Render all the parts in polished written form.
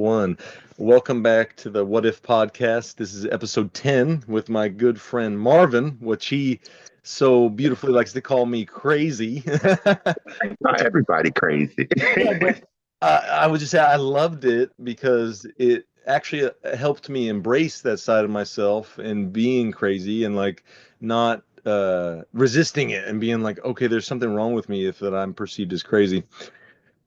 1. Welcome back to the What If podcast. This is episode 10 with my good friend Marvin, which he so beautifully likes to call me crazy. Not everybody crazy. Yeah, but I would just say I loved it because it actually helped me embrace that side of myself and being crazy and like not resisting it and being like, okay, there's something wrong with me if that I'm perceived as crazy.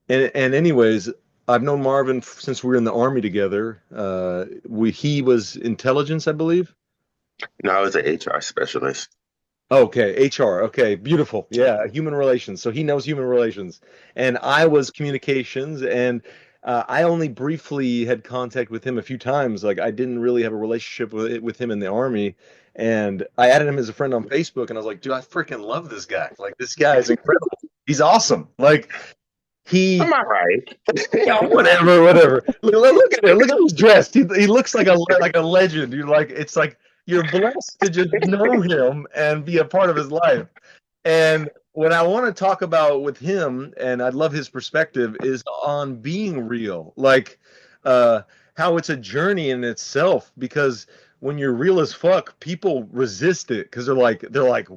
And anyways, I've known Marvin since we were in the army together. He was intelligence, I believe. No, I was an HR specialist. Okay, HR. Okay, beautiful. Yeah, human relations. So he knows human relations, and I was communications, and I only briefly had contact with him a few times. Like I didn't really have a relationship with him in the army, and I added him as a friend on Facebook, and I was like, dude, I freaking love this guy. Like this guy is incredible. He's awesome. Like I'm he all right. Yeah, whatever, whatever. Look at him. Look at him dressed. He looks like a legend. You're like it's like you're blessed to just know him and be a part of his life. And what I want to talk about with him, and I love his perspective, is on being real. Like uh how it's a journey in itself because when you're real as fuck, people resist it because they're like,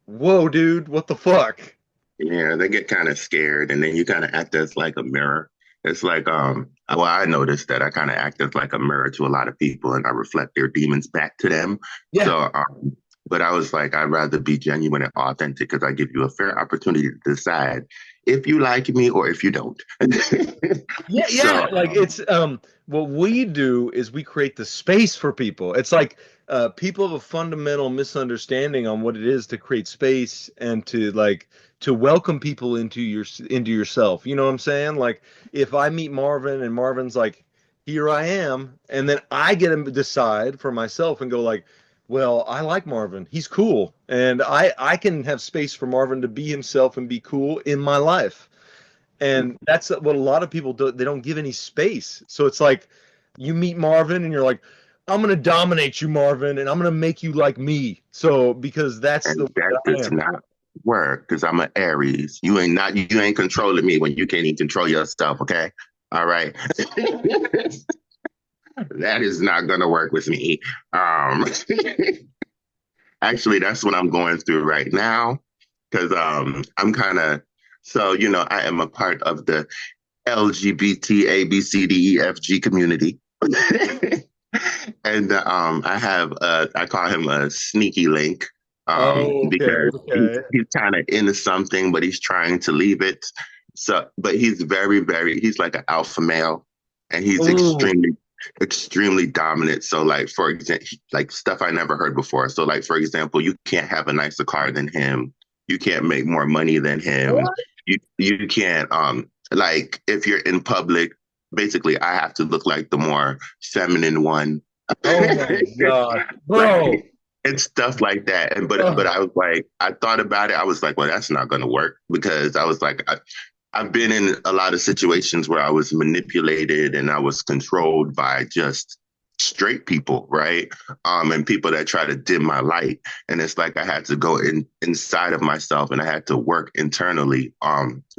whoa, dude, what the fuck? Yeah, they get kind of scared, and then you kind of act as like a mirror. It's like, well, I noticed that I kind of act as like a mirror to a lot of people, and I reflect their demons back to them. Yeah. So, but I was like, I'd rather be genuine and authentic because I give you a fair opportunity to decide if you like me or if you don't. Yeah, yeah. So, Like it's what we do is we create the space for people. It's like people have a fundamental misunderstanding on what it is to create space and to welcome people into yourself. You know what I'm saying? Like if I meet Marvin and Marvin's like, here I am, and then I get him to decide for myself and go like, well, I like Marvin. He's cool. And I can have space for Marvin to be himself and be cool in my life. And that's what a lot of people do. They don't give any space. So it's like you meet Marvin and you're like, I'm going to dominate you, Marvin, and I'm going to make you like me. So because that's the and way that that I does am. not work because I'm an Aries. You ain't controlling me when you can't even control yourself, okay? All right. That is not gonna work with me. Um Actually that's what I'm going through right now. Cause I'm kind of I am a part of the LGBT ABCDEFG community. And I have I call him a sneaky link Oh, okay, because okay. he's kind of into something, but he's trying to leave it. So, but he's he's like an alpha male, and he's Oh, extremely dominant. So, like for example, like stuff I never heard before. So, like for example, you can't have a nicer car than him. You can't make more money than him. what? You can't like if you're in public, basically I have to look like the more feminine one. Oh my God, bro. Like it's stuff like that. And but Ugh. I was like, I thought about it. I was like, well, that's not going to work because I was like, I've been in a lot of situations where I was manipulated and I was controlled by just straight people, right? And people that try to dim my light. And it's like I had to go inside of myself and I had to work internally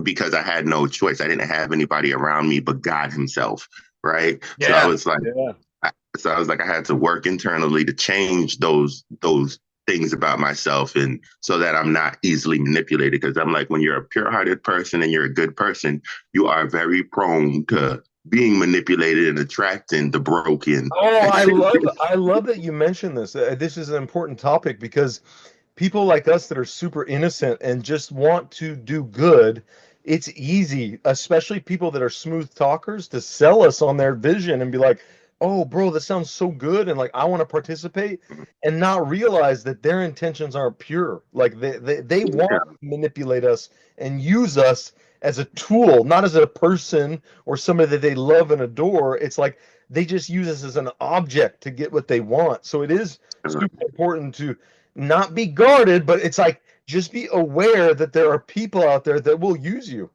because I had no choice. I didn't have anybody around me but God himself, right? So I Yeah, was like, yeah. I had to work internally to change those things about myself and so that I'm not easily manipulated. Because I'm like, when you're a pure-hearted person and you're a good person, you are very prone to being manipulated and attracting the broken. Oh, I love that you mentioned this. This is an important topic because people like us that are super innocent and just want to do good, it's easy, especially people that are smooth talkers, to sell us on their vision and be like, "Oh, bro, that sounds so good," and like I want to participate, and not realize that their intentions aren't pure. Like they want Yeah. to manipulate us and use us as a tool, not as a person or somebody that they love and adore. It's like they just use us as an object to get what they want. So it is super important to not be guarded, but it's like just be aware that there are people out there that will use you.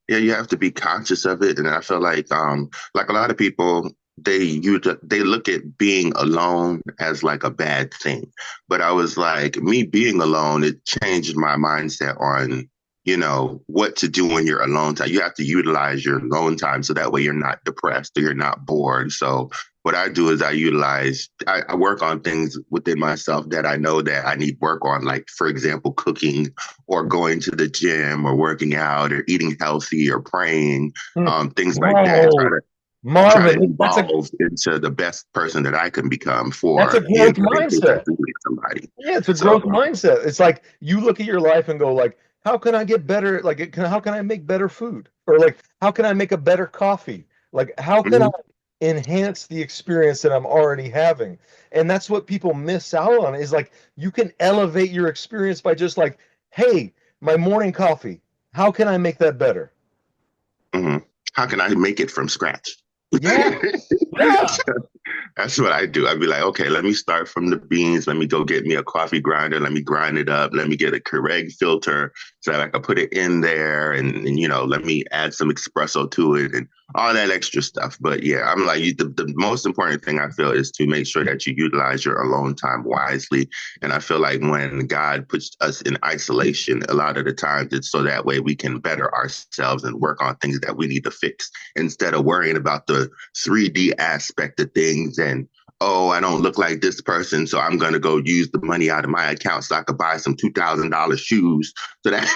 Yeah, you have to be conscious of it. And I feel like a lot of people, they look at being alone as like a bad thing. But I was like, me being alone, it changed my mindset on what to do when you're alone time. You have to utilize your alone time so that way you're not depressed or you're not bored. So what I do is I work on things within myself that I know that I need work on, like, for example, cooking or going to the gym or working out or eating healthy or praying, Mm. things like that. Bro, Try to Marvin, evolve into the best person that I can become that's a for, growth in case I mindset. do meet somebody. Yeah, it's a So, growth mindset. It's like you look at your life and go like, how can I get better? Like, how can I make better food? Or like, how can I make a better coffee? Like, how can I mhm, enhance the experience that I'm already having? And that's what people miss out on is like you can elevate your experience by just like, hey, my morning coffee, how can I make that better? mhm. How can I make it from scratch? Yeah, yeah. That's what I do. I'd be like, okay, let me start from the beans. Let me go get me a coffee grinder. Let me grind it up. Let me get a Keurig filter so that I can put it in there, and let me add some espresso to it and all that extra stuff. But yeah, I'm like, the most important thing I feel is to make sure that you utilize your alone time wisely. And I feel like when God puts us in isolation, a lot of the times it's so that way we can better ourselves and work on things that we need to fix instead of worrying about the 3D aspect of things and, oh, I don't look like this person, so I'm gonna go use the money out of my account so I could buy some $2,000 shoes. So that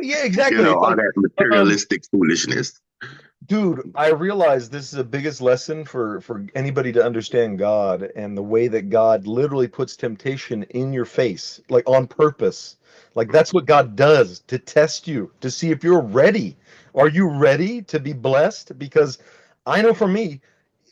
Yeah, exactly. It's all like, that um, materialistic foolishness. dude, I realize this is the biggest lesson for anybody to understand God and the way that God literally puts temptation in your face, like on purpose. Like that's what God does to test you, to see if you're ready. Are you ready to be blessed? Because I know for me,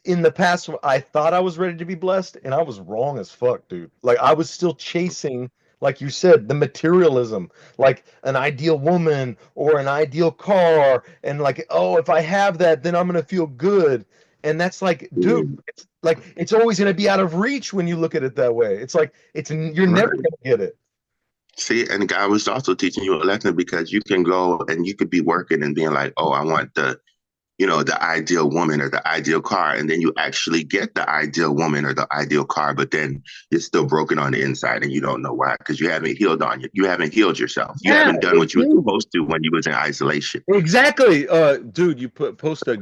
in the past I thought I was ready to be blessed and I was wrong as fuck, dude. Like I was still chasing, like you said, the materialism, like an ideal woman or an ideal car and like, oh, if I have that, then I'm going to feel good. And that's like, dude, Mm, it's like it's always going to be out of reach when you look at it that way. It's like you're never right. going to get it. See, and God was also teaching you a lesson because you can go and you could be working and being like, oh, I want the ideal woman or the ideal car, and then you actually get the ideal woman or the ideal car, but then you're still broken on the inside and you don't know why because you haven't healed on you. You haven't healed yourself. You Yeah, haven't done what you were dude. supposed to when you was in isolation. Exactly. Dude, you post a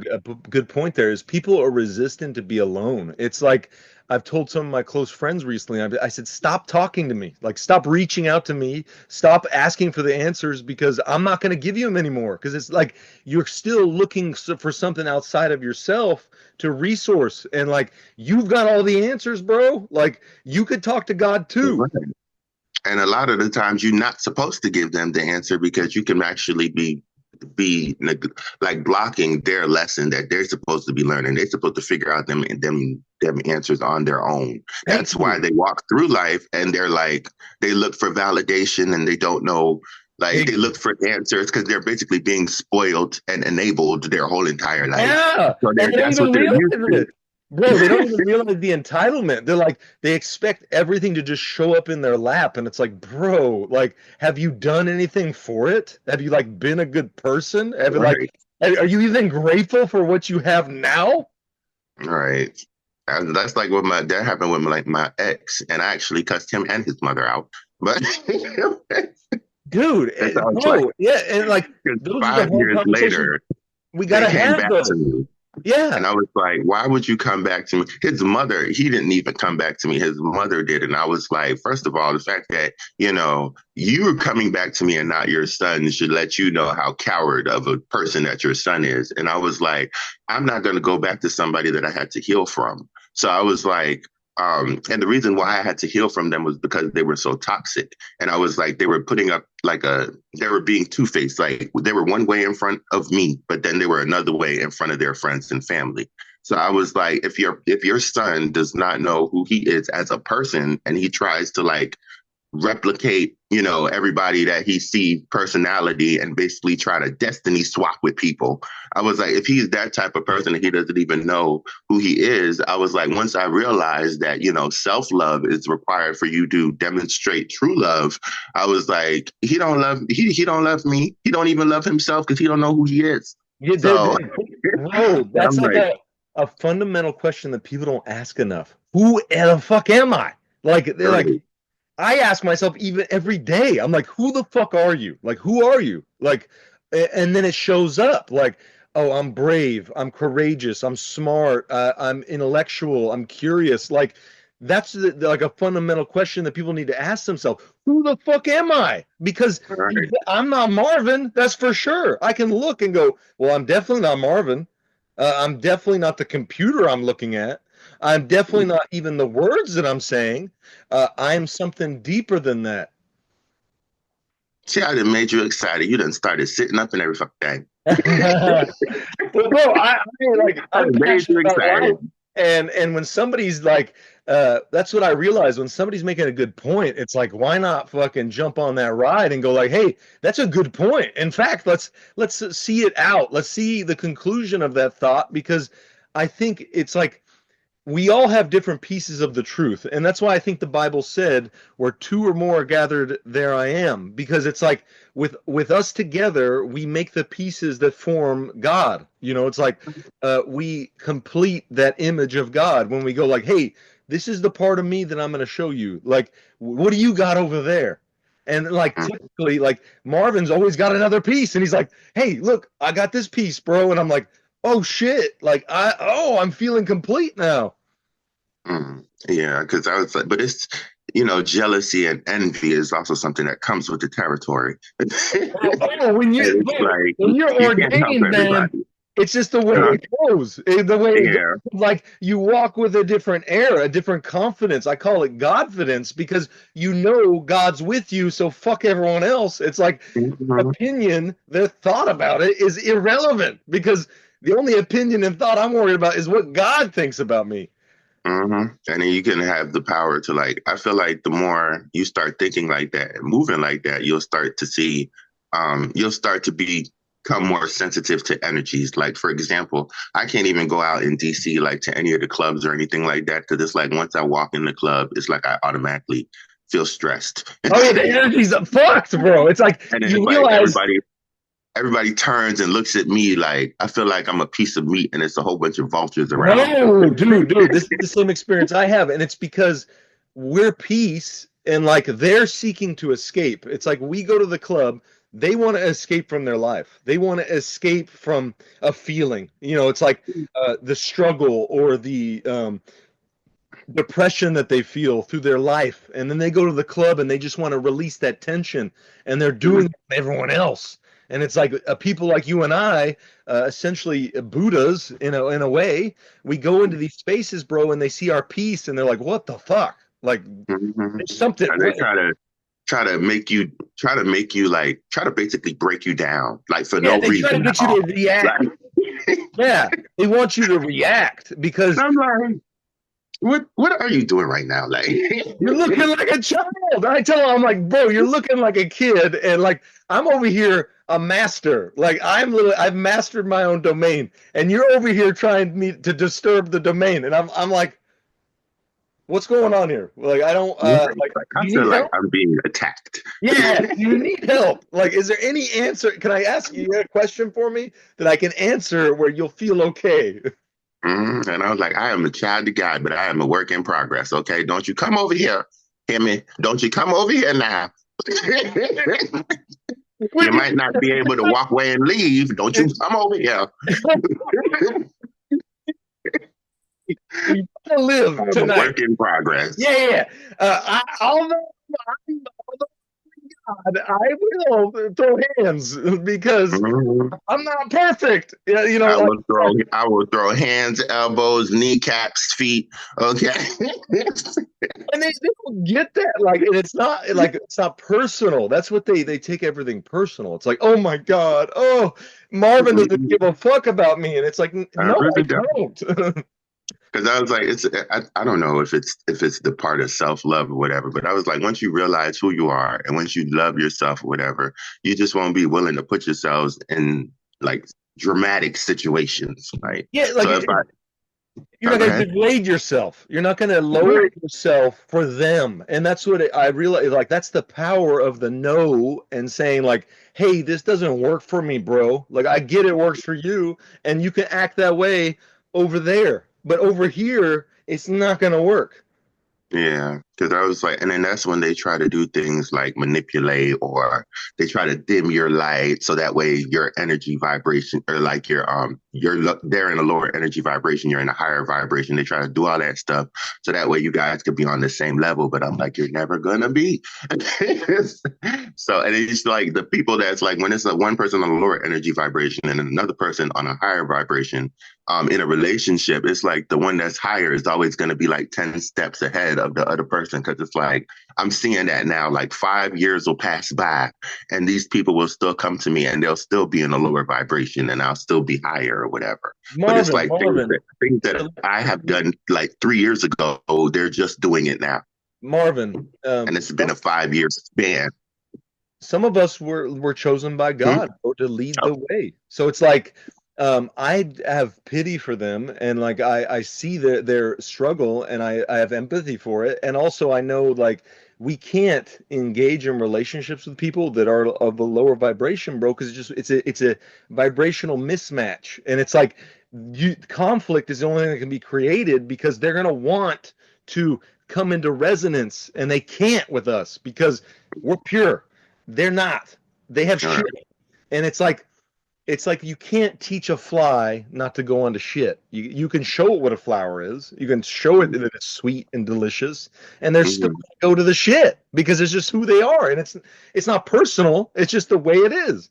good point there is people are resistant to be alone. It's like I've told some of my close friends recently, I said, stop talking to me. Like, stop reaching out to me. Stop asking for the answers because I'm not going to give you them anymore. Because it's like you're still looking for something outside of yourself to resource. And like, you've got all the answers, bro. Like, you could talk to God too. Right. And a lot of the times you're not supposed to give them the answer because you can actually be like blocking their lesson that they're supposed to be learning. They're supposed to figure out them answers on their own. Thank That's why you. they walk through life and they're like they look for validation and they don't know. Like they look for answers because they're basically being spoiled and enabled their whole entire life. Yeah, So and they don't that's what even they're realize used to. it. Bro, they don't even realize the entitlement. They're like, they expect everything to just show up in their lap. And it's like, bro, like, have you done anything for it? Have you like been a good person? Have you like, Right. are you even grateful for what you have now? Right. And that's like what that happened with my ex, and I actually cussed him and his mother out. But Dude, that sounds like bro, yeah, and like those are the 5 hard years conversations later, we they gotta came have back to though. me. And Yeah. I was like, why would you come back to me? His mother, he didn't even come back to me. His mother did. And I was like, first of all, the fact that, you're coming back to me and not your son should let you know how coward of a person that your son is. And I was like, I'm not going to go back to somebody that I had to heal from. So I was like, and the reason why I had to heal from them was because they were so toxic. And I was like, they were putting up they were being two-faced. Like they were one way in front of me, but then they were another way in front of their friends and family. So I was like, if your son does not know who he is as a person and he tries to like replicate, everybody that he sees personality and basically try to destiny swap with people. I was like, if he's that type of person and he doesn't even know who he is, I was like, once I realized that, self-love is required for you to demonstrate true love, I was like, he don't love me. He don't even love himself because he don't know who he is. Yeah, So bro, that's I'm like like, a fundamental question that people don't ask enough. Who the fuck am I? Like they're like, right. I ask myself even every day, I'm like, who the fuck are you? Like, who are you? Like, and then it shows up like, oh, I'm brave, I'm courageous, I'm smart, I'm intellectual, I'm curious. Like, that's like a fundamental question that people need to ask themselves. Who the fuck am I? Because All right. I'm not Marvin, that's for sure. I can look and go, well, I'm definitely not Marvin. I'm definitely not the computer I'm looking at. I'm definitely not even the words that I'm saying. I'm something deeper than that. See, I done made you excited. You done started sitting up and every fucking thing. Well, bro, like I I'm done made passionate you about life, excited. and when somebody's like, that's what I realize when somebody's making a good point. It's like, why not fucking jump on that ride and go like, hey, that's a good point. In fact, let's see it out. Let's see the conclusion of that thought because I think it's like we all have different pieces of the truth. And that's why I think the Bible said, where two or more are gathered, there I am. Because it's like with us together, we make the pieces that form God. You know, it's like we complete that image of God when we go like, hey, this is the part of me that I'm going to show you. Like, what do you got over there? And like Mm, typically, like Marvin's always got another piece, and he's like, "Hey, look, I got this piece, bro." And I'm like, "Oh shit!" Like I'm feeling complete now. yeah, because I was like, but it's, you know, jealousy and envy is also something that comes with the territory. Oh, oh, It's like when you're you can't help ordained, man, everybody. it's just the way Huh? it goes. The way it goes. Yeah. Like you walk with a different air, a different confidence. I call it Godfidence because you know God's with you, so fuck everyone else. It's like Mhm. opinion, their thought about it is irrelevant because the only opinion and thought I'm worried about is what God thinks about me. And then you can have the power to like, I feel like the more you start thinking like that and moving like that, you'll start to see, you'll start to become more sensitive to energies. Like, for example, I can't even go out in DC like to any of the clubs or anything like that because it's like once I walk in the club, it's like I automatically feel stressed. Oh yeah, the energy's fucked, bro. It's like And then you it's like realize everybody turns and looks at me like I feel like I'm a piece of meat and it's a whole bunch of vultures around. no, dude, this is the same experience I have, and it's because we're peace and like they're seeking to escape. It's like we go to the club, they want to escape from their life. They want to escape from a feeling. You know, it's like the struggle or the depression that they feel through their life, and then they go to the club and they just want to release that tension, and they're doing it with everyone else. And it's like people like you and I, essentially Buddhas in a way. We go into these spaces, bro, and they see our peace, and they're like, "What the fuck?" Like Mm-hmm. there's something. And they try to make you like try to basically break you down like for Yeah, no they try to reason at get you to all. react. Like, Yeah, they want you to react because I'm like, what are you doing right now? Like, you're looking like a child. I tell him, I'm like, bro, you're looking like a kid, and like I'm over here a master. Like I've mastered my own domain, and you're over here trying me to disturb the domain, and I'm like, what's going on here? Like I don't like. I Do you feel need like help? I'm being attacked. Yeah, do you need help? Like, is there any answer? Can I ask you a question for me that I can answer where you'll feel okay? And I was like, I am a child of God, but I am a work in progress. Okay, don't you come over here, hear me? Don't you come over here now. You might not be able to walk away and leave. Don't you come over here. You gotta live I'm a tonight. work in progress. Yeah, yeah, yeah. Although I will throw hands because Mhm. I'm not perfect. Yeah, you know, like, I will throw hands, elbows, kneecaps, feet. Okay. and they don't get that. Like, and it's not personal. That's what they take everything personal. It's like, oh my God, oh Marvin doesn't give a fuck about me, and it's like, I no, I really don't. don't. Because I was like, I don't know if it's the part of self love or whatever, but I was like, once you realize who you are and once you love yourself or whatever, you just won't be willing to put yourselves in like dramatic situations, right? Yeah, like So if I you're not go going to ahead. degrade yourself. You're not going to lower Right. yourself for them. And that's what I realize. Like, that's the power of the no and saying, like, hey, this doesn't work for me, bro. Like, I get it works for you. And you can act that way over there. But over here, it's not going to work. Yeah. Because I was like, and then that's when they try to do things like manipulate, or they try to dim your light so that way your energy vibration, or like they're in a lower energy vibration, you're in a higher vibration. They try to do all that stuff so that way you guys could be on the same level. But I'm like, you're never gonna be. So, and it's like the people that's like when it's one person on a lower energy vibration and another person on a higher vibration, in a relationship, it's like the one that's higher is always going to be like 10 steps ahead of the other person. Cause it's like, I'm seeing that now, like 5 years will pass by and these people will still come to me and they'll still be in a lower vibration and I'll still be higher or whatever. But it's Marvin, like Marvin, things that I have done like 3 years ago, they're just doing it now. Marvin. And it's been a 5 year span. Some of us were chosen by Hmm? God to lead Oh, the way. So it's like I have pity for them, and like I see their struggle, and I have empathy for it, and also I know like we can't engage in relationships with people that are of a lower vibration, bro, because it's a vibrational mismatch, and it's like conflict is the only thing that can be created because they're gonna want to come into resonance, and they can't with us because we're pure. They're not. They have all shit. right. And it's like you can't teach a fly not to go onto shit. You can show it what a flower is. You can show it that it's sweet and delicious, and they're still Mm-hmm. gonna go to the shit because it's just who they are. And it's not personal. It's just the way it is.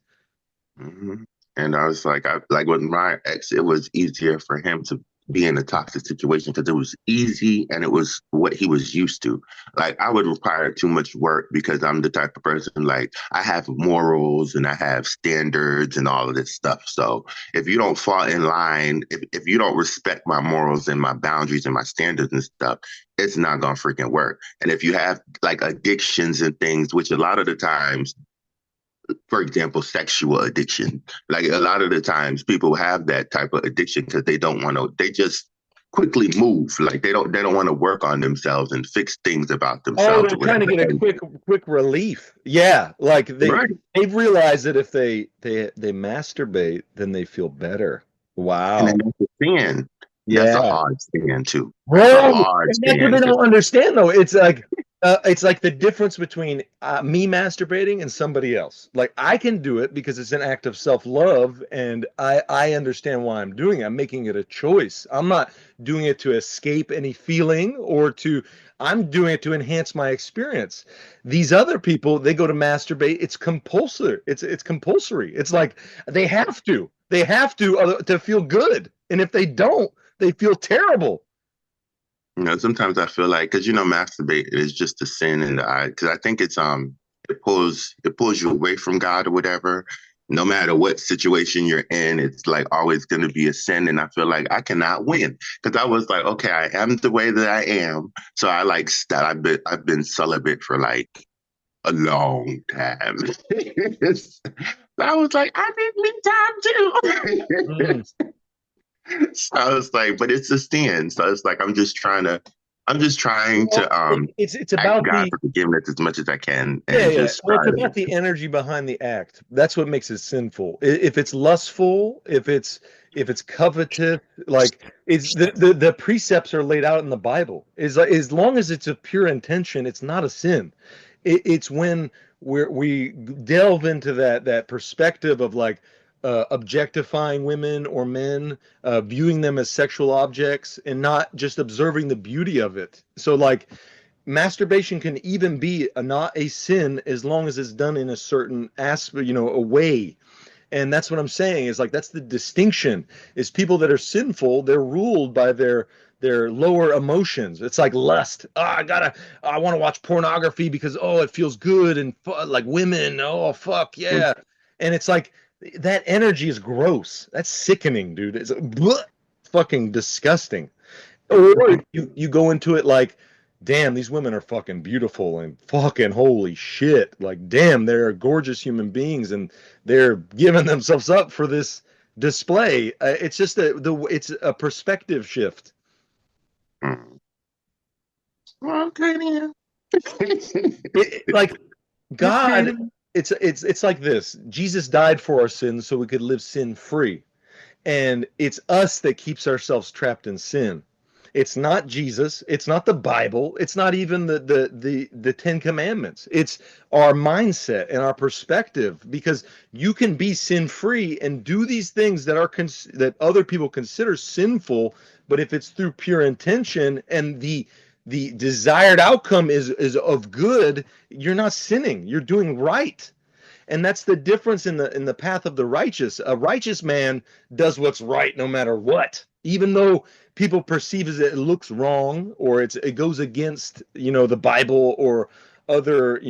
Hmm. And I was like, I like with my ex, it was easier for him to be in a toxic situation because it was easy and it was what he was used to. Like I would require too much work because I'm the type of person like I have morals and I have standards and all of this stuff. So if you don't fall in line, if you don't respect my morals and my boundaries and my standards and stuff, it's not gonna freaking work. And if you have like addictions and things, which a lot of the times, for example, sexual addiction. Like a lot of the times people have that type of addiction because they don't want to, they just quickly move. Like they don't want to work on themselves and fix things about Oh, themselves they're or trying whatever. to get a And, quick relief. Yeah, like right. they've realized that if they masturbate, then they feel better. And then Wow. that's a sin. That's a Yeah. hard sin too. That's a Bro, hard and that's what they sin. don't understand though. It's like the difference between me masturbating and somebody else. Like I can do it because it's an act of self-love and I understand why I'm doing it. I'm making it a choice. I'm not doing it to escape any feeling or to I'm doing it to enhance my experience. These other people, they go to masturbate, it's compulsory. It's compulsory. It's like they have to. They have to feel good. And if they don't, they feel terrible. Sometimes I feel like because masturbate is just a sin in the eye. Because I think it pulls you away from God or whatever. No matter what situation you're in, it's like always going to be a sin. And I feel like I cannot win because I was like, okay, I am the way that I am. So I like that. I've been celibate for like a long time. I was like, I need me time Mm. too. So I was like, but it's a sin. So it's like I'm just trying Well, to it's ask about God the for forgiveness as much as I can yeah, and yeah. just Well, try it's about the to. energy behind the act. That's what makes it sinful. If it's lustful, if it's covetous, like it's the precepts are laid out in the Bible. Is like as long as it's a pure intention, it's not a sin. It's when we delve into that perspective of like objectifying women or men, viewing them as sexual objects, and not just observing the beauty of it. So like masturbation can even be not a sin as long as it's done in a certain aspect, a way. And that's what I'm saying is like that's the distinction is people that are sinful, they're ruled by their lower emotions. It's like lust. Oh, I want to watch pornography because it feels good and like women. Oh fuck yeah. And it's like that energy is gross. That's sickening, dude. It's fucking disgusting. Or you go into it like, damn, these women are fucking beautiful and fucking holy shit. Like, damn, they're gorgeous human beings and they're giving themselves up for this display. It's just it's a perspective shift. Okay then. Like Okay God, then. it's like this. Jesus died for our sins so we could live sin free. And it's us that keeps ourselves trapped in sin. It's not Jesus. It's not the Bible. It's not even the Ten Commandments. It's our mindset and our perspective. Because you can be sin free and do these things that are that other people consider sinful, but if it's through pure intention and the desired outcome is of good, you're not sinning. You're doing right. And that's the difference in the path of the righteous. A righteous man does what's right no matter what, even though people perceive as it looks wrong or it goes against the Bible or other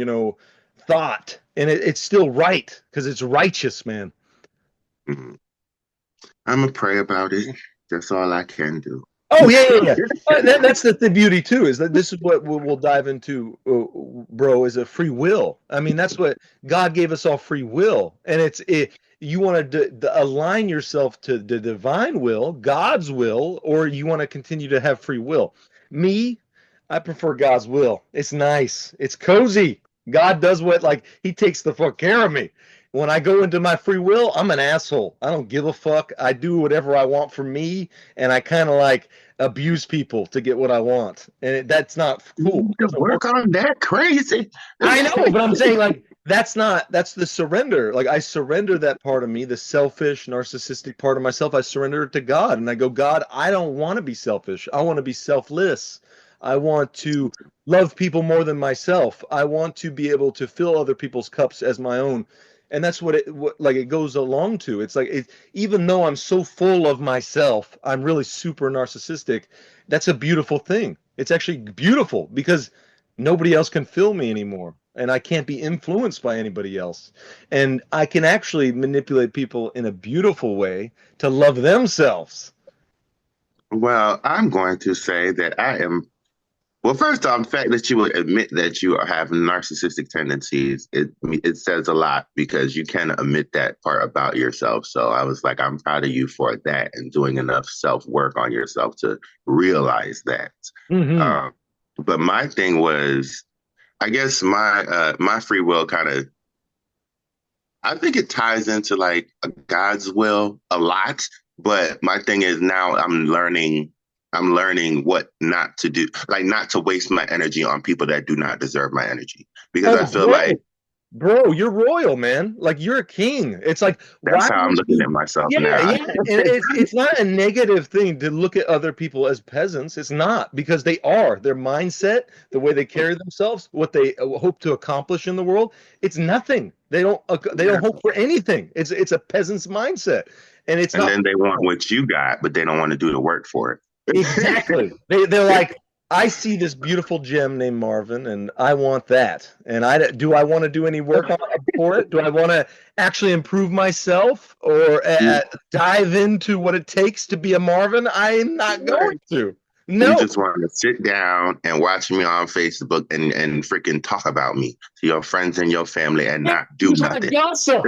thought, and it's still right because it's righteous, man. Mhm. I'm gonna pray about it. That's all I can do. Oh yeah, yeah, yeah. That's the beauty too. Is that this is what we'll dive into, bro? Is a free will. I mean, that's what God gave us all free will, and you want to align yourself to the divine will, God's will, or you want to continue to have free will. Me, I prefer God's will. It's nice. It's cozy. God does what like He takes the fuck care of me. When I go into my free will, I'm an asshole. I don't give a fuck. I do whatever I want for me, and I kind of like abuse people to get what I want, and that's not cool. You It need to doesn't work. work on that crazy. I know, but I'm saying like that's the surrender. Like I surrender that part of me, the selfish, narcissistic part of myself. I surrender it to God, and I go, God, I don't want to be selfish. I want to be selfless. I want to love people more than myself. I want to be able to fill other people's cups as my own. And that's like it goes along to. It's like even though I'm so full of myself, I'm really super narcissistic. That's a beautiful thing. It's actually beautiful because nobody else can fill me anymore, and I can't be influenced by anybody else, and I can actually manipulate people in a beautiful way to love themselves. Well, I'm going to say that I am. Well, first off, the fact that you would admit that you have narcissistic tendencies, it says a lot because you can admit that part about yourself. So I was like, I'm proud of you for that and doing enough self work on yourself to realize that. Hmm. Um, but my thing was, I guess my free will kind of, I think it ties into like God's will a lot. But my thing is now I'm learning what not to do, like not to waste my energy on people that do not deserve my energy. Because I Oh, feel like bro, you're royal, man. Like you're a king. It's like that's why how I'm would looking you? at myself Yeah, now. yeah, and it's not a negative thing to look at other people as peasants. It's not because they are their mindset, the way they carry themselves, what they hope to accomplish in the world. It's nothing. They don't hope for anything. It's a peasant's mindset, and it's And not then they want what you got, but they don't want to do the work for it. exactly. They're like, I see this beautiful gem named Marvin, and I want that. And I want to do any work for it? Do I want to actually improve myself or dive into what it takes to be a Marvin? I'm not going to. You No, just want to sit down and watch me on Facebook and freaking talk about me to your friends and your family and you not do just want to nothing. gossip.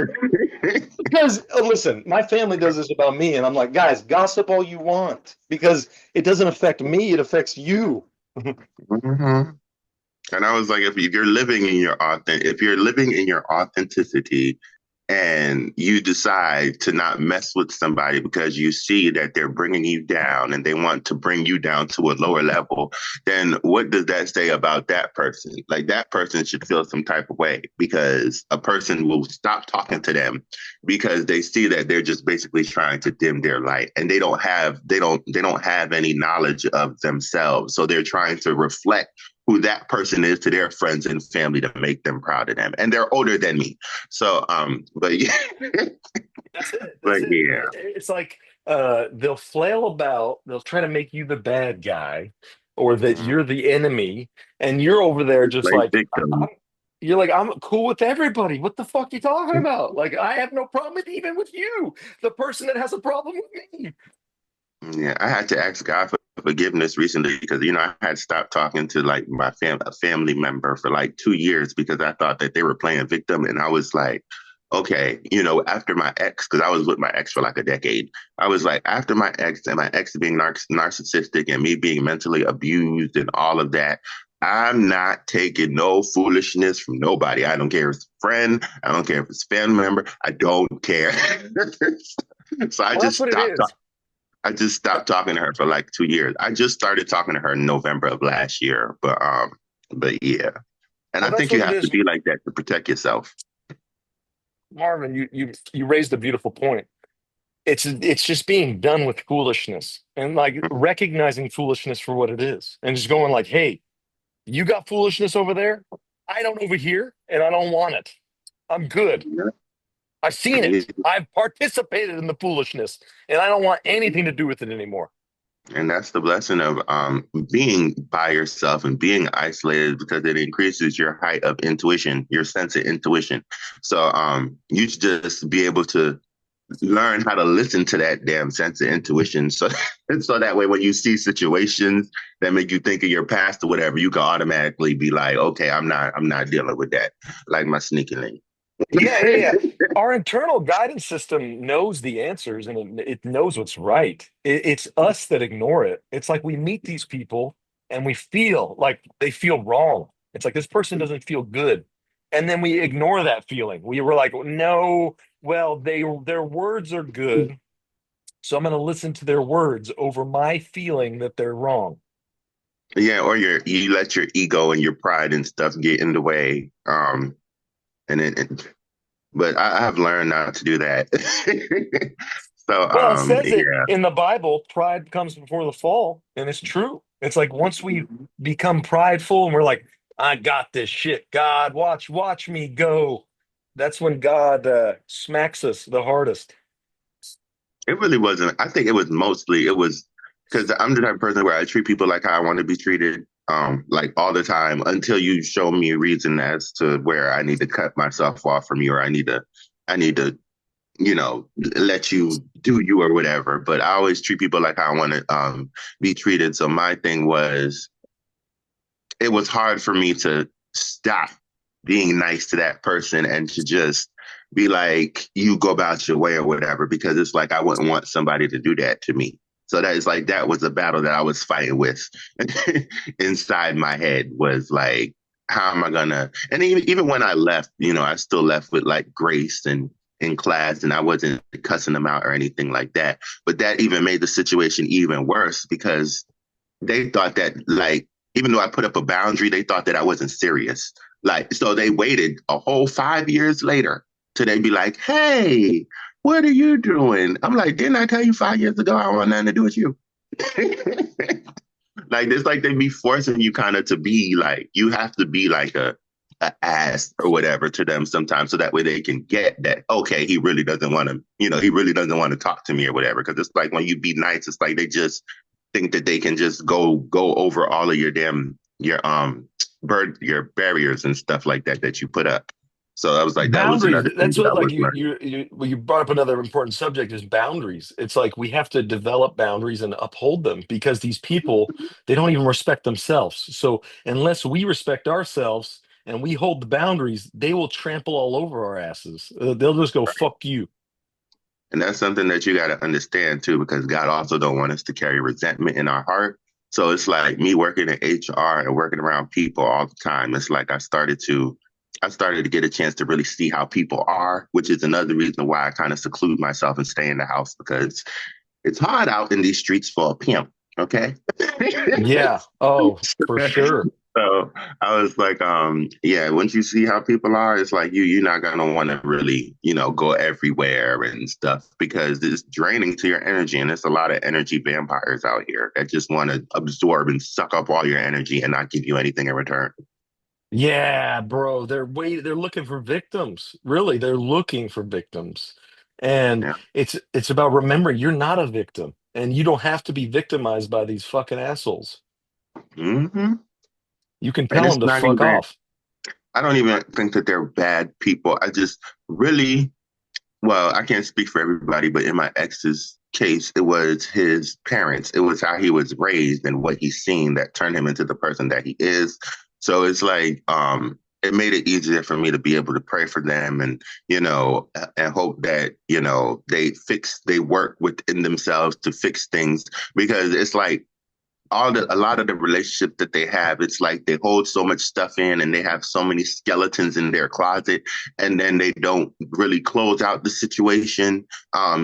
Because listen, my family does this about me, and I'm like, guys, gossip all you want because it doesn't affect me; it affects you. Mm-hmm. And I was like, if you're living in your if you're living in your authenticity and you decide to not mess with somebody because you see that they're bringing you down and they want to bring you down to a lower level, then what does that say about that person? Like that person should feel some type of way because a person will stop talking to them because they see that they're just basically trying to dim their light and they don't have any knowledge of themselves. So they're trying to reflect who that person is to their friends and family to make them proud of them. And they're older than me. So, but yeah, That's it. but That's it. yeah, It's like they'll flail about, they'll try to make you the bad guy or that mm-hmm. you're the enemy, and you're over there just Play like victim. you're like, I'm cool with everybody. What the fuck you talking about? Like, I have no problem with even with you, the person that has a problem with me. Yeah, I had to ask God for forgiveness recently because I had stopped talking to like a family member for like 2 years because I thought that they were playing victim, and I was like, okay, after my ex, because I was with my ex for like a decade, I was like, after my ex and my ex being narcissistic and me being mentally abused and all of that. I'm not taking no foolishness from nobody. I don't care if it's a friend. I don't care if it's a family member. I don't care. So I Well, that's just what it stopped. is. I just stopped talking to her for like 2 years. I just started talking to her in November of last year. But yeah. And Well, I that's think you what it have to is, be like that to protect yourself. Marvin. You raised a beautiful point. It's just being done with foolishness and like recognizing foolishness for what it is, and just going like, hey, you got foolishness over there. I don't over here, and I don't want it. I'm good. I've seen Yeah. it. I've participated in the foolishness, and I don't want anything to do with it anymore. And that's the blessing of being by yourself and being isolated because it increases your height of intuition, your sense of intuition. So you should just be able to learn how to listen to that damn sense of intuition. So so that way when you see situations that make you think of your past or whatever, you can automatically be like, okay, I'm not dealing with that. Like my sneaky link. Yeah. Our internal guidance system knows the answers and it knows what's right. It's us that ignore it. It's like we meet these people and we feel like they feel wrong. It's like this person doesn't feel good. And then we ignore that feeling. We were like, no, well, their words are good. So I'm going to listen to their words over my feeling that they're wrong. Yeah, or you let your ego and your pride and stuff get in the way. But I have learned not to do that. So Well, it says it yeah. in the Bible, pride comes before the fall, and it's true. It's like once we become prideful and we're like, I got this shit, God, watch me go. That's when God smacks us the hardest. It really wasn't. I think it was mostly it was because I'm the type of person where I treat people like how I want to be treated, like all the time until you show me a reason as to where I need to cut myself off from you or I need to, let you do you or whatever. But I always treat people like how I want to be treated. So my thing was it was hard for me to stop being nice to that person and to just be like, you go about your way or whatever, because it's like I wouldn't want somebody to do that to me. So that is like that was a battle that I was fighting with inside my head was like, how am I gonna and even when I left, I still left with like grace and in class and I wasn't cussing them out or anything like that. But that even made the situation even worse because they thought that like even though I put up a boundary, they thought that I wasn't serious. Like so they waited a whole 5 years later till they be like, hey, what are you doing? I'm like, didn't I tell you 5 years ago I want nothing to do with you? Like it's like they be forcing you kind of to be like you have to be like a ass or whatever to them sometimes so that way they can get that okay he really doesn't want to he really doesn't want to talk to me or whatever because it's like when you be nice it's like they just think that they can just go over all of your damn your barriers and stuff like that you put up. So I was like that was Boundaries. another thing That's that what I like was learning. you brought up another important subject is boundaries. It's like we have to develop boundaries and uphold them because these people they don't even respect themselves. So unless we respect ourselves and we hold the boundaries, they will trample all over our asses. They'll just go fuck you. And that's something that you got to understand too, because God also don't want us to carry resentment in our heart. So it's like me working in HR and working around people all the time. It's like I started to get a chance to really see how people are, which is another reason why I kind of seclude myself and stay in the house because it's hard out in these streets for a pimp. Okay. Yeah. Oh, for sure. So I was like, yeah, once you see how people are, it's like you're not gonna want to really, go everywhere and stuff because it's draining to your energy. And there's a lot of energy vampires out here that just want to absorb and suck up all your energy and not give you anything in return. Yeah, bro. They're looking for victims. Really, they're looking for victims. And Yeah. it's about remembering you're not a victim and you don't have to be victimized by these fucking assholes. Hmm. You can And tell it's them to not fuck even, off. I don't even think that they're bad people. I just really well, I can't speak for everybody, but in my ex's case, it was his parents. It was how he was raised and what he's seen that turned him into the person that he is. So it's like, it made it easier for me to be able to pray for them and, and hope that, they work within themselves to fix things because it's like a lot of the relationships that they have, it's like they hold so much stuff in and they have so many skeletons in their closet, and then they don't really close out the situation.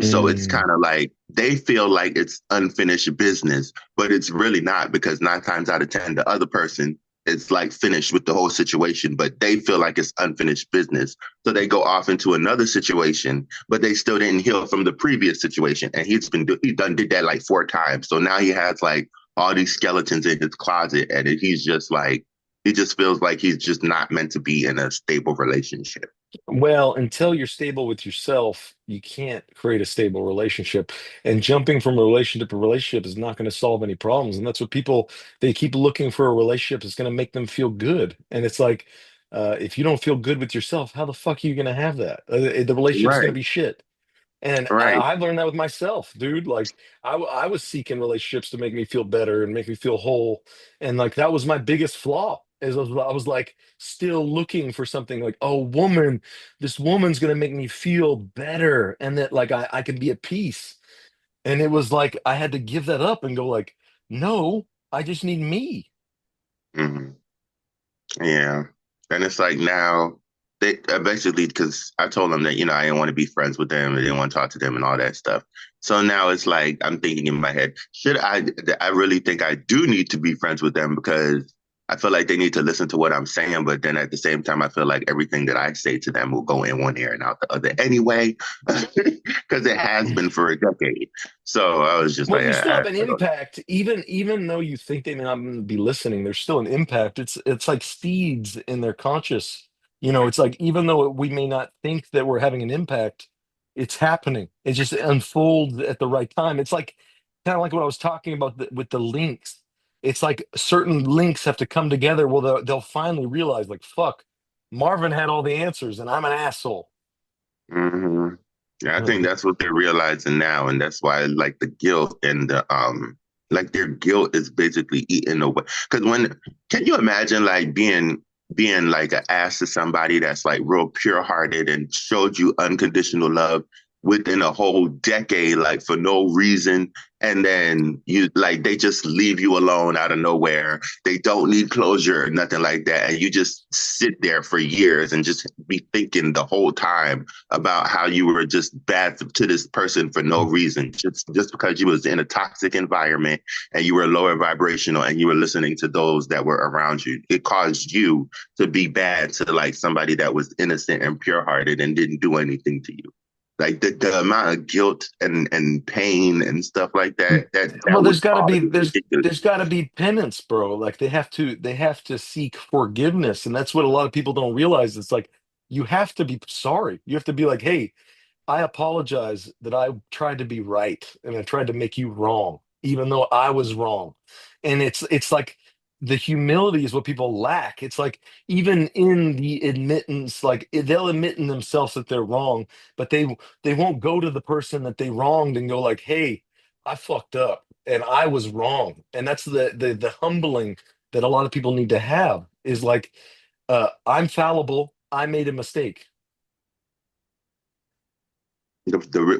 So it's Mm. kind of like they feel like it's unfinished business, but it's really not, because 9 times out of 10, the other person is like finished with the whole situation, but they feel like it's unfinished business. So they go off into another situation, but they still didn't heal from the previous situation. And he done did that like 4 times. So now he has like all these skeletons in his closet, and he's just like, he just feels like he's just not meant to be in a stable relationship. Well, until you're stable with yourself, you can't create a stable relationship. And jumping from relationship to relationship is not going to solve any problems. And that's what people, they keep looking for a relationship that's going to make them feel good. And it's like, if you don't feel good with yourself, how the fuck are you going to have that? The relationship's going to Right, be shit. And right. I learned that with myself, dude. Like I was seeking relationships to make me feel better and make me feel whole. And like that was my biggest flaw. Is I was like still looking for something like, oh, woman, this woman's gonna make me feel better and that like I can be at peace. And it was like I had to give that up and go like, no, I just need me. Hmm. Yeah. And it's like now they basically, because I told them that, I didn't want to be friends with them. I didn't want to talk to them and all that stuff. So now it's like I'm thinking in my head, I really think I do need to be friends with them, because I feel like they need to listen to what I'm saying. But then at the same time, I feel like everything that I say to them will go in one ear and out the other anyway, because it has been for a decade. So I was just Well, like, you still have an I don't impact, even though you think they may not be listening, there's still an impact. It's like seeds in their conscious. It's like even though we may not think that we're having an impact, it's happening. It just unfolds at the right time. It's like kind of like what I was talking about with the links. It's like certain links have to come together. Well, they'll finally realize, like, fuck, Marvin had all the answers, and I'm an asshole. hmm. Yeah, I think that's what they're realizing now, and that's why like the guilt and the like their guilt is basically eating away. Because when can you imagine like being like an ass to somebody that's like real pure hearted and showed you unconditional love within a whole decade, like for no reason, and then you like they just leave you alone out of nowhere. They don't need closure or nothing like that, and you just sit there for years and just be thinking the whole time about how you were just bad to this person for no reason, just because you was in a toxic environment and you were lower vibrational and you were listening to those that were around you. It caused you to be bad to like somebody that was innocent and pure hearted and didn't do anything to you. Like the amount of guilt and pain and stuff like that Well, would cause is ridiculous. there's got to be penance, bro. Like they have to seek forgiveness, and that's what a lot of people don't realize. It's like you have to be sorry. You have to be like, hey, I apologize that I tried to be right and I tried to make you wrong, even though I was wrong. And it's like the humility is what people lack. It's like even in the admittance, like they'll admit in themselves that they're wrong, but they won't go to the person that they wronged and go like, "Hey, I fucked up and I was wrong." And that's the humbling that a lot of people need to have is like, I'm fallible. I made a mistake.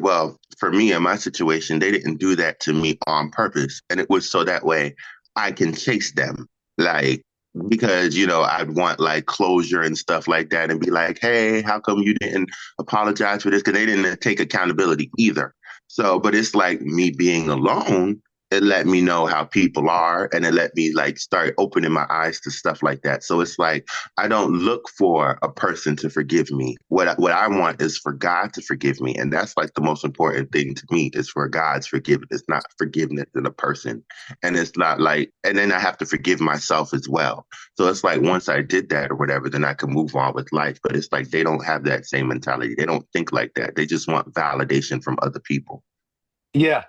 Well, for me in my situation, they didn't do that to me on purpose, and it was so that way I can chase them, like because I'd want like closure and stuff like that, and be like, hey, how come you didn't apologize for this? Because they didn't take accountability either. So, but it's like me being alone. It let me know how people are, and it let me like start opening my eyes to stuff like that. So it's like I don't look for a person to forgive me. What I want is for God to forgive me, and that's like the most important thing to me is for God's forgiveness, not forgiveness in a person. And it's not like, and then I have to forgive myself as well. So it's like once I did that or whatever, then I can move on with life. But it's like they don't have that same mentality. They don't think like that. They just want validation from other people. Yeah,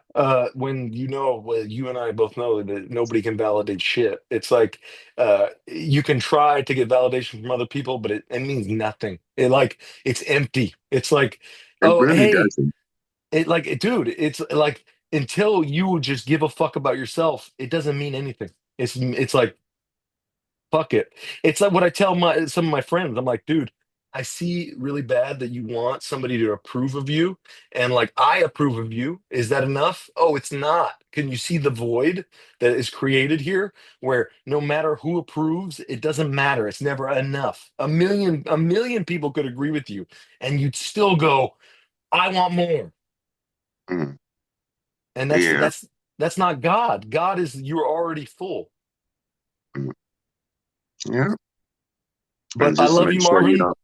when well, you and I both know that nobody can validate shit. It's like you can try to get validation from other people, but it means nothing. It's empty. It's like, It oh, really hey, doesn't. dude, it's like until you just give a fuck about yourself, it doesn't mean anything. It's like fuck it. It's like what I tell my some of my friends. I'm like, dude. I see really bad that you want somebody to approve of you. And like, I approve of you. Is that enough? Oh, it's not. Can you see the void that is created here where no matter who approves, it doesn't matter. It's never enough. A million people could agree with you, and you'd still go, I want more. Mm. And that's Yeah. that's that's not God. God is you're already full. Mm. Yeah. But And I just love make you, sure you Marvin. don't.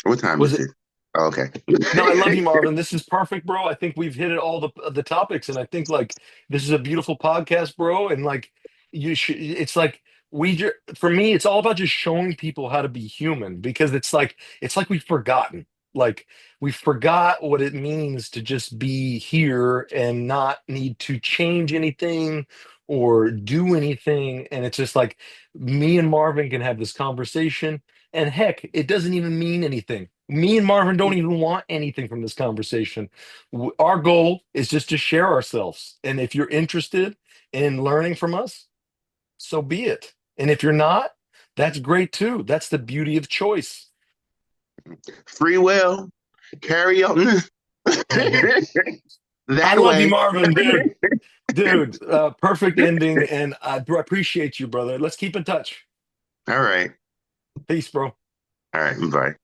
What time Was is it? it? Oh, okay. No, I love you, Marvin. This is perfect, bro. I think we've hit all the topics, and I think like this is a beautiful podcast, bro. And like you should, it's like for me, it's all about just showing people how to be human because it's like we've forgotten, like we forgot what it means to just be here and not need to change anything or do anything. And it's just like me and Marvin can have this conversation and heck, it doesn't even mean anything. Me and Marvin don't even want anything from this conversation. Our goal is just to share ourselves. And if you're interested in learning from us, so be it. And if you're not, that's great too. That's the beauty of choice. Free will. Carry on. I That love you, way. Marvin, dude. Dude, perfect ending. And I appreciate you, brother. Let's keep in touch. All right. Peace, bro. All right. Bye.